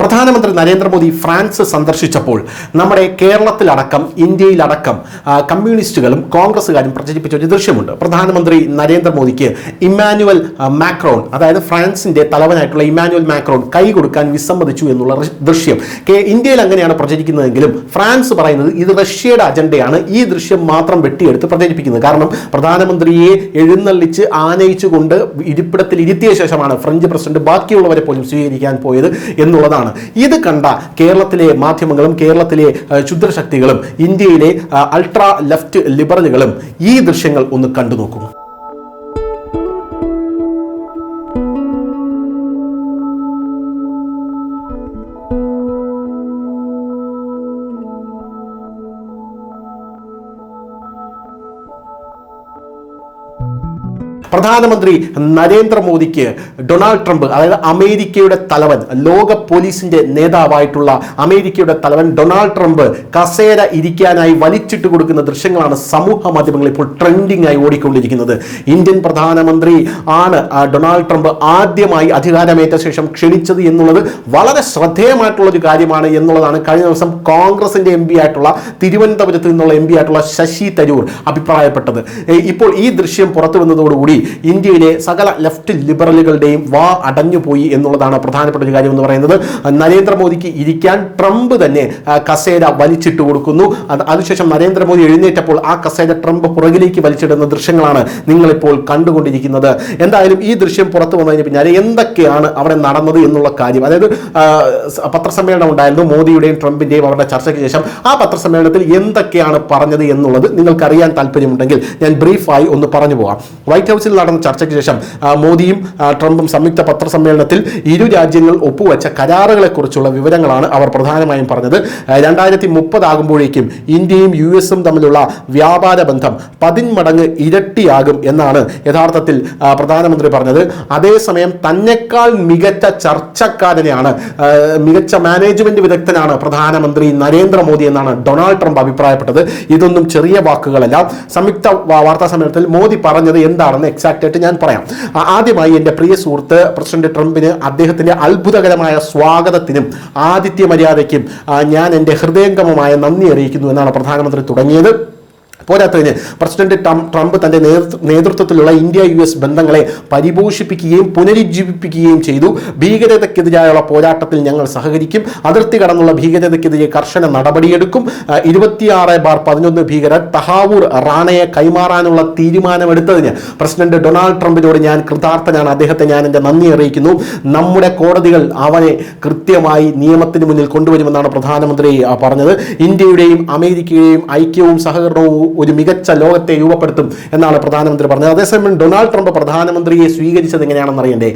പ്രധാനമന്ത്രി നരേന്ദ്രമോദി ഫ്രാൻസ് സന്ദർശിച്ചപ്പോൾ നമ്മുടെ കേരളത്തിലടക്കം ഇന്ത്യയിലടക്കം കമ്മ്യൂണിസ്റ്റുകളും കോൺഗ്രസ്സുകാരും പ്രചരിപ്പിച്ച ഒരു ദൃശ്യമുണ്ട്. പ്രധാനമന്ത്രി നരേന്ദ്രമോദിക്ക് ഇമ്മാനുവൽ മാക്രോൺ, അതായത് ഫ്രാൻസിന്റെ തലവനായിട്ടുള്ള ഇമ്മാനുവൽ മാക്രോൺ കൈ കൊടുക്കാൻ വിസമ്മതിച്ചു എന്നുള്ള ദൃശ്യം. ഇന്ത്യയിൽ അങ്ങനെയാണ് പ്രചരിക്കുന്നതെങ്കിലും ഫ്രാൻസ് പറയുന്നത് ഇത് റഷ്യയുടെ അജണ്ടയാണ്. ഈ ദൃശ്യം മാത്രം വെട്ടിയെടുത്ത് പ്രചരിപ്പിക്കുന്നത്. കാരണം പ്രധാനമന്ത്രിയെ എഴുന്നള്ളിച്ച് ആനയിച്ചുകൊണ്ട് ഇരിപ്പിടത്തിൽ ഇരുത്തിയ ശേഷമാണ് ഫ്രഞ്ച് പ്രസിഡന്റ് ബാക്കിയുള്ളവരെ പോലും സ്വീകരിക്കാൻ പോയത് എന്നുള്ളതാണ്. ഇത് കണ്ട കേരളത്തിലെ മാധ്യമങ്ങളും കേരളത്തിലെ ക്ഷുദ്രശക്തികളും ഇന്ത്യയിലെ അൾട്രാ ലെഫ്റ്റ് ലിബറലുകളും ഈ ദൃശ്യങ്ങൾ ഒന്ന് കണ്ടു നോക്കും. പ്രധാനമന്ത്രി നരേന്ദ്രമോദിക്ക് ഡൊണാൾഡ് ട്രംപ്, അതായത് അമേരിക്കയുടെ തലവൻ, ലോക പോലീസിന്റെ നേതാവായിട്ടുള്ള അമേരിക്കയുടെ തലവൻ ഡൊണാൾഡ് ട്രംപ് കസേര ഇരിക്കാനായി വലിച്ചിട്ട് കൊടുക്കുന്ന ദൃശ്യങ്ങളാണ് സമൂഹ മാധ്യമങ്ങളിൽ ഇപ്പോൾ ട്രെൻഡിംഗ് ആയി ഓടിക്കൊണ്ടിരിക്കുന്നത്. ഇന്ത്യൻ പ്രധാനമന്ത്രി ആണ് ഡൊണാൾഡ് ട്രംപ് ആദ്യമായി അധികാരമേറ്റ ശേഷം ക്ഷണിച്ചത് എന്നുള്ളത് വളരെ ശ്രദ്ധേയമായിട്ടുള്ള ഒരു കാര്യമാണ് എന്നുള്ളതാണ് കഴിഞ്ഞ ദിവസം കോൺഗ്രസിന്റെ എം പി ആയിട്ടുള്ള തിരുവനന്തപുരത്ത് നിന്നുള്ള എം പി ആയിട്ടുള്ള ശശി തരൂർ അഭിപ്രായപ്പെട്ടത്. ഇപ്പോൾ ഈ ദൃശ്യം പുറത്തു വന്നതോടുകൂടി ഇന്ത്യയിലെ സകല ലെഫ്റ്റ് ലിബറലുകളുടെയും വാ അടഞ്ഞുപോയി എന്നുള്ളതാണ് പ്രധാനപ്പെട്ട ഒരു കാര്യം എന്ന് പറയുന്നത്. നരേന്ദ്രമോദിക്ക് ഇരിക്കാൻ ട്രംപ് തന്നെ കസേര വലിച്ചിട്ട് കൊടുക്കുന്നു. അതിനുശേഷം നരേന്ദ്രമോദി എഴുന്നേറ്റപ്പോൾ ആ കസേര ട്രംപ് പുറകിലേക്ക് വലിച്ചിടുന്ന ദൃശ്യങ്ങളാണ് നിങ്ങളിപ്പോൾ കണ്ടുകൊണ്ടിരിക്കുന്നത്. എന്തായാലും ഈ ദൃശ്യം പുറത്തു വന്നതിന് പിന്നാലെ എന്തൊക്കെയാണ് അവിടെ നടന്നത് എന്നുള്ള കാര്യം, അതായത് പത്രസമ്മേളനം ഉണ്ടായിരുന്നു മോദിയുടെയും ട്രംപിന്റെയും അവരുടെ ചർച്ചയ്ക്ക് ശേഷം. ആ പത്രസമ്മേളനത്തിൽ എന്തൊക്കെയാണ് പറഞ്ഞത് എന്നുള്ളത് നിങ്ങൾക്ക് അറിയാൻ താല്പര്യമുണ്ടെങ്കിൽ ഞാൻ ബ്രീഫായി ഒന്ന് പറഞ്ഞു പോകാം. വൈറ്റ് ഹൗസിൽ നടന്ന ചർച്ചയ്ക്ക് ശേഷം മോദിയും ട്രംപും സംയുക്ത പത്രസമ്മേളനത്തിൽ ഇരു രാജ്യങ്ങൾ ഒപ്പുവെച്ച കരാറുകളെ കുറിച്ചുള്ള വിവരങ്ങളാണ് അവർ പ്രധാനമായും പറഞ്ഞത്. 2030 ആകുമ്പോഴേക്കും ഇന്ത്യയും US തമ്മിലുള്ള വ്യാപാര ബന്ധം 10 മടങ്ങ് ഇരട്ടിയാകും എന്നാണ് യഥാർത്ഥത്തിൽ പ്രധാനമന്ത്രി പറഞ്ഞത്. അതേസമയം തന്നെക്കാൾ മികച്ച ചർച്ചക്കാരനെയാണ്, മികച്ച മാനേജ്മെന്റ് വിദഗ്ധനാണ് പ്രധാനമന്ത്രി നരേന്ദ്രമോദി എന്നാണ് ഡൊണാൾഡ് ട്രംപ് അഭിപ്രായപ്പെട്ടത്. ഇതൊന്നും ചെറിയ വാക്കുകളല്ല. സംയുക്ത വാർത്താ സമ്മേളനത്തിൽ മോദി പറഞ്ഞത് എന്താണെന്ന് എക്സാക്റ്റ് ആയിട്ട് ഞാൻ പറയാം. ആദ്യമായി എൻ്റെ പ്രിയ സുഹൃത്ത് പ്രസിഡന്റ് ട്രംപിന് അദ്ദേഹത്തിന്റെ അത്ഭുതകരമായ സ്വാഗതത്തിനും ആതിഥ്യ മര്യാദയ്ക്കും ഞാൻ എൻ്റെ ഹൃദയംഗമമായ നന്ദി അറിയിക്കുന്നു എന്നാണ് പ്രധാനമന്ത്രി തുടങ്ങിയത്. പോരാത്തതിന് പ്രസിഡന്റ് ട്രംപ് തന്റെ നേതൃത്വത്തിലുള്ള ഇന്ത്യ US ബന്ധങ്ങളെ പരിപോഷിപ്പിക്കുകയും പുനരുജ്ജീവിപ്പിക്കുകയും ചെയ്തു. ഭീകരതയ്ക്കെതിരായുള്ള പോരാട്ടത്തിൽ ഞങ്ങൾ സഹകരിക്കും. അതിർത്തി കടന്നുള്ള ഭീകരതയ്ക്കെതിരെ കർശന നടപടിയെടുക്കും. 26/11 ഭീകരർ തഹാവൂർ റാണയെ കൈമാറാനുള്ള തീരുമാനമെടുത്തതിന് പ്രസിഡന്റ് ഡൊണാൾഡ് ട്രംപിനോട് ഞാൻ കൃതാർത്ഥനാണ്. അദ്ദേഹത്തെ ഞാൻ എൻ്റെ നന്ദി അറിയിക്കുന്നു. നമ്മുടെ കോടതികൾ അവനെ കൃത്യമായി നിയമത്തിന് മുന്നിൽ കൊണ്ടുവരുമെന്നാണ് പ്രധാനമന്ത്രി പറഞ്ഞത്. ഇന്ത്യയുടെയും അമേരിക്കയുടെയും ഐക്യവും സഹകരണവും ഒരു മികച്ച ലോകത്തെ രൂപപ്പെടുത്തും എന്നാണ് പ്രധാനമന്ത്രി പറഞ്ഞത്. അതേസമയം ഡൊണാൾഡ് ട്രംപ് പ്രധാനമന്ത്രിയെ സ്വീകരിച്ചത് എങ്ങനെയാണെന്ന് അറിയണ്ടേ?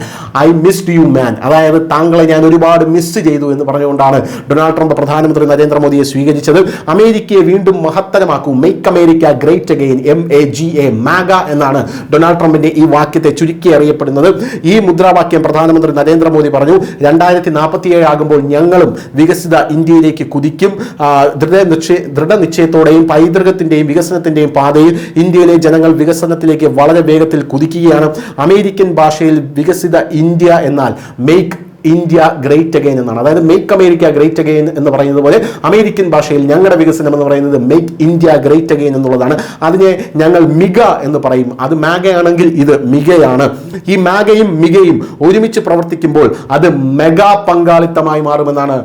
ഐ മിസ്ഡ് യു മാൻ, അതായത് താങ്കളെ ഞാൻ ഒരുപാട് മിസ് ചെയ്തു എന്ന് പറഞ്ഞുകൊണ്ടാണ് ഡൊണാൾഡ് ട്രംപ് പ്രധാനമന്ത്രി നരേന്ദ്രമോദിയെ സ്വീകരിച്ചത്. അമേരിക്കയെ വീണ്ടും മഹത്തരമാക്കൂ, make America great again, MAGA എന്നാണ് ഡൊണാൾഡ് ട്രംപിന്റെ ഈ വാക്യത്തെ ചുരുക്കി അറിയപ്പെടുന്നത്. ഈ മുദ്രാവാക്യം പ്രധാനമന്ത്രി നരേന്ദ്രമോദി പറഞ്ഞു 2047 ആകുമ്പോൾ ഞങ്ങളും വികസിത ഇന്ത്യയിലേക്ക് കുതിക്കും. ദൃഢനിശ്ചയത്തോടെയും പൈതൃകത്തിന്റെയും വികസനത്തിന്റെയും പാതയിൽ ഇന്ത്യയിലെ ജനങ്ങൾ വികസനത്തിലേക്ക് വളരെ വേഗത്തിൽ കുതിക്കുകയാണ്. അമേരിക്കൻ ഭാഷയിൽ വികസിത ഇന്ത്യ എന്നാൽ മേക്ക് ഇന്ത്യ ഗ്രേറ്റ് അഗെയിൻ എന്നാണ്. അതായത് മേക്ക് അമേരിക്ക ഗ്രേറ്റ് അഗെയിൻ എന്ന് പറയുന്നത് പോലെ അമേരിക്കൻ ഭാഷയിൽ ഞങ്ങളുടെ വികസനം എന്ന് പറയുന്നത് മേക്ക് ഇന്ത്യ ഗ്രേറ്റ് അഗെയിൻ എന്നുള്ളതാണ്. അതിനെ ഞങ്ങൾ മിഗ എന്ന് പറയും. അത് മാഗയാണെങ്കിൽ ഇത് മിഗയാണ്. ഈ മാഗയും മിഗയും ഒരുമിച്ച് പ്രവർത്തിക്കുമ്പോൾ അത് മെഗാ പങ്കാളിത്തമായി മാറുമെന്നാണ്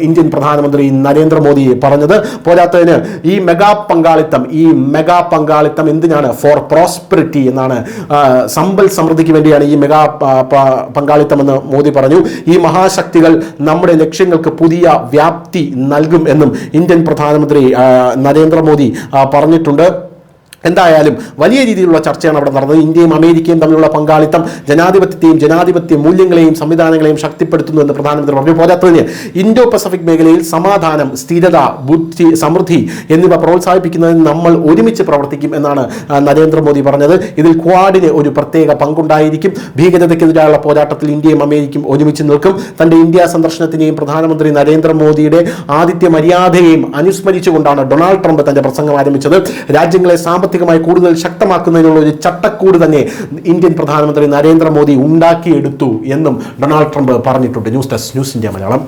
ഇന്ത്യൻ പ്രധാനമന്ത്രി നരേന്ദ്രമോദി പറഞ്ഞത്. പോരാത്തതിന് ഈ മെഗാ പങ്കാളിത്തം എന്തിനാണ്? ഫോർ പ്രോസ്പെറിറ്റി എന്നാണ്. സമ്പൽ സമൃദ്ധിക്ക് വേണ്ടിയാണ് ഈ മെഗാ പങ്കാളിത്തം എന്ന് മോദി പറഞ്ഞു. ഈ മഹാശക്തികൾ നമ്മുടെ ലക്ഷ്യങ്ങൾക്ക് പുതിയ വ്യാപ്തി നൽകും എന്നും ഇന്ത്യൻ പ്രധാനമന്ത്രി നരേന്ദ്രമോദി പറഞ്ഞിട്ടുണ്ട്. എന്തായാലും വലിയ രീതിയിലുള്ള ചർച്ചയാണ് അവിടെ നടന്നത്. ഇന്ത്യയും അമേരിക്കയും തമ്മിലുള്ള പങ്കാളിത്തം ജനാധിപത്യ മൂല്യങ്ങളെയും സംവിധാനങ്ങളെയും ശക്തിപ്പെടുത്തുന്നു എന്ന് പ്രധാനമന്ത്രി പറഞ്ഞു. പോരാത്തതിന് ഇൻഡോ പസഫിക് മേഖലയിൽ സമാധാനം, സ്ഥിരത, സമൃദ്ധി എന്നിവ പ്രോത്സാഹിപ്പിക്കുന്നതിന് നമ്മൾ ഒരുമിച്ച് പ്രവർത്തിക്കും എന്നാണ് നരേന്ദ്രമോദി പറഞ്ഞത്. ഇതിൽ ക്വാഡിന് ഒരു പ്രത്യേക പങ്കുണ്ടായിരിക്കും. ഭീകരതയ്ക്കെതിരായുള്ള പോരാട്ടത്തിൽ ഇന്ത്യയും അമേരിക്കയും ഒരുമിച്ച് നിൽക്കും. തന്റെ ഇന്ത്യ സന്ദർശനത്തിനെയും പ്രധാനമന്ത്രി നരേന്ദ്രമോദിയുടെ ആതിഥ്യ മര്യാദയെയും അനുസ്മരിച്ചുകൊണ്ടാണ് ഡൊണാൾഡ് ട്രംപ് തന്റെ പ്രസംഗം ആരംഭിച്ചത്. രാജ്യങ്ങളെ സാമ്പത്തികമായി കൂടുതൽ ശക്തമാക്കുന്നതിനുള്ള ഒരു ചട്ടക്കൂട് തന്നെ ഇന്ത്യൻ പ്രധാനമന്ത്രി നരേന്ദ്രമോദി ഉണ്ടാക്കിയെടുത്തു എന്നും ഡൊണാൾഡ് ട്രംപ് പറഞ്ഞിട്ടുണ്ട്. News desk, news India Malayalam.